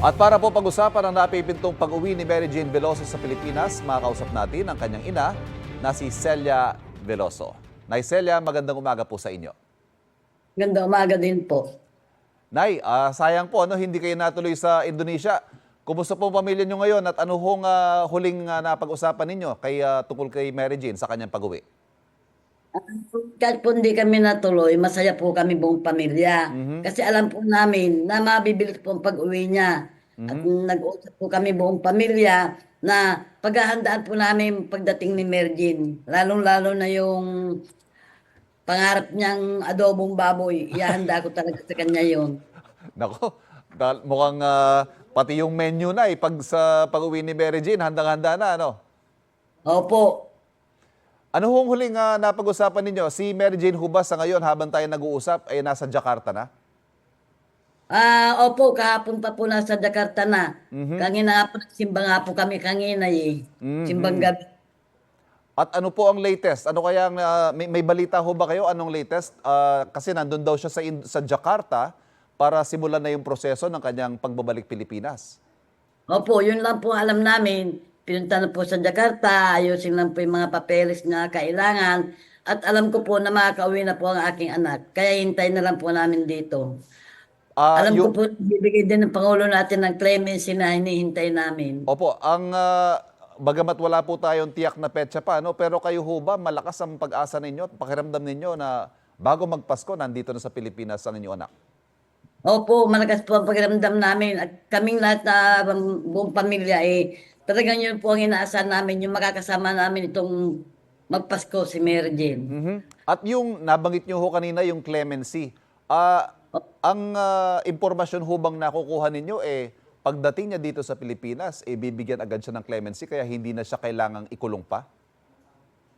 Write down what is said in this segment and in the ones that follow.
At para po pag-usapan ang napipintong pag-uwi ni Mary Jane Veloso sa Pilipinas, makakausap natin ang kanyang ina na si Celia Veloso. Nay Celia, magandang umaga po sa inyo. Ganda umaga din po. Nay, sayang po hindi kayo natuloy sa Indonesia. Kumusta po ang pamilya nyo ngayon at ano hong huling napag-usapan ninyo tungkol kay Mary Jane sa kanyang pag-uwi? Kahit po hindi kami natuloy, masaya po kami buong pamilya. Mhm. Kasi alam po namin na mabibilis po ang pag-uwi niya. At Mhm. nag-uusap po kami buong pamilya na paghahandaan po namin pagdating ni Mergin. Lalong-lalo na yung pangarap niyang adobong baboy. Ihahanda ko talaga sa kanya yon. Nako, mukhang pati yung menu na pag sa pag-uwi ni Mary Jane, handang-handa na, ano? Opo. Ano hong huling napag-usapan ninyo? Si Mary Jane Hubas sa ngayon habang tayo nag-uusap ay nasa Jakarta na? Opo, kahapon pa po nasa Jakarta na. Mhm. Kanina po, simba nga po kami kanina eh. Simbang Mhm. gabi. At ano po ang latest? Ano kaya may balita ho ba kayo? Anong latest? Kasi nandun daw siya sa Jakarta para simulan na yung proseso ng kanyang pagbabalik Pilipinas. Opo, yun lang po alam namin. Pinunta na po sa Jakarta, ayusin lang po yung mga papeles na kailangan. At alam ko po na makakauwi na po ang aking anak. Kaya hintay na lang po namin dito. Ah, Alam ko yung po, bibigay din ng Pangulo natin ng clemency na hinihintay namin. Opo, bagamat wala po tayong tiyak na petsa pa, no? Pero kayo ho ba malakas ang pag-asa ninyo at pakiramdam ninyo na bago magpasko nandito na sa Pilipinas ang inyong anak? Opo, malakas po ang pakiramdam namin. At kaming lahat na buong pamilya talagang yun po ang inaasahan namin, yung makakasama namin itong magpasko si Mary Jane. Mhm. At yung nabanggit nyo ho kanina, yung clemency, ang impormasyon ho bang nakukuha ninyo pagdating niya dito sa Pilipinas, bibigyan agad siya ng clemency kaya hindi na siya kailangang ikulong pa?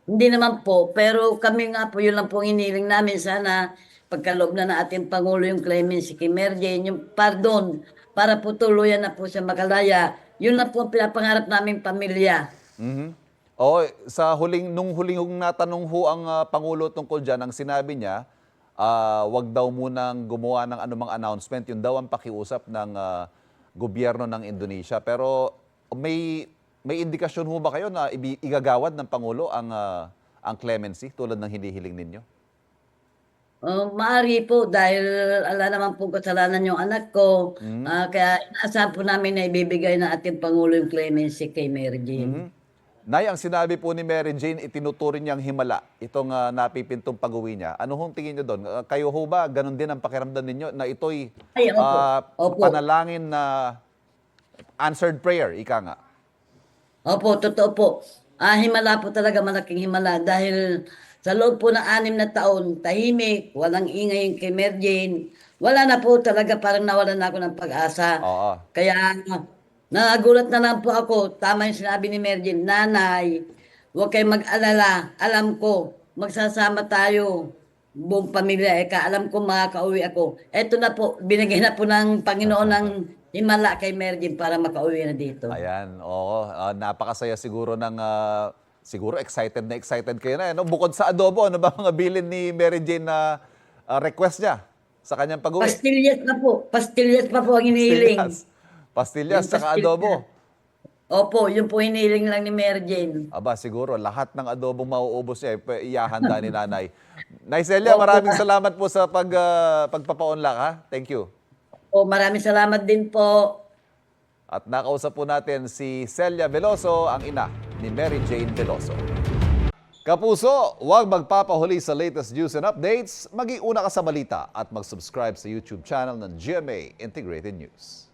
Hindi naman po, pero kami nga po, yun lang po ang hiniling namin. Sana pagkaloob na ng ating Pangulo yung clemency kay Mary Jane, yung pardon, para po tuluyan na po siya makalaya. Yun lang po ang pinapangarap naming pamilya. Mhm. Oo, nung huling natanong ho ang Pangulo tungkol dyan, ang sinabi niya, wag daw munang gumawa ng anumang announcement. Yun daw ang pakiusap ng gobyerno ng Indonesia. Pero may indikasyon ho ba kayo na igagawad ng Pangulo ang clemency tulad ng hinihiling ninyo? Maaari po dahil ala naman po kasalanan yung anak ko. Mhm. Kaya inaasahan po namin na ibibigay ng ating Pangulo yung clemency kay Mary Mhm. Jane. Nay, ang sinabi po ni Mary Jane, itinuturing niyang himala itong napipintong pag-uwi niya. Ano hong tingin niyo doon? Kayo ho ba, ganun din ang pakiramdam ninyo na ito'y Ay, opo. Opo. panalangin na answered prayer, ika nga? Opo, totoo po. Himala po talaga, malaking himala dahil sa loob po ng 6 na taon, tahimik, walang ingay yung kay Mary Jane. Wala na po talaga, parang nawalan na ako ng pag-asa. Oo. Kaya nagulat na lang po ako, tama yung sinabi ni Mary Jane, Nanay, huwag kayong mag-alala, alam ko, magsasama tayo, buong pamilya, alam ko makakauwi ako. Eto na po, binigay na po ng Panginoon ng himala kay Mary Jane para makauwi na dito. Ayan, oo. Napakasaya siguro siguro excited kayo na. No? Bukod sa adobo, ano ba mga bilin ni Mary Jane na request niya sa kanyang pag-uwi? Pastillas na po. Pastillas pa po ang hinihiling. Pastillas. Pastillas, Yung tsaka pastillas. adobo. Opo, yun po hinihiling lang ni Mary Jane. Aba, siguro lahat ng adobong mauubos niya, iyahanda ni Nanay. Nay Celia, Opo. maraming salamat po sa pagpapaunlak, ha? Thank you. Maraming salamat din po. At nakausap po natin si Celia Veloso, ang ina ni Mary Jane Veloso. Kapuso, huwag magpapahuli sa latest news and updates. Mag-iuna ka sa balita at mag-subscribe sa YouTube channel ng GMA Integrated News.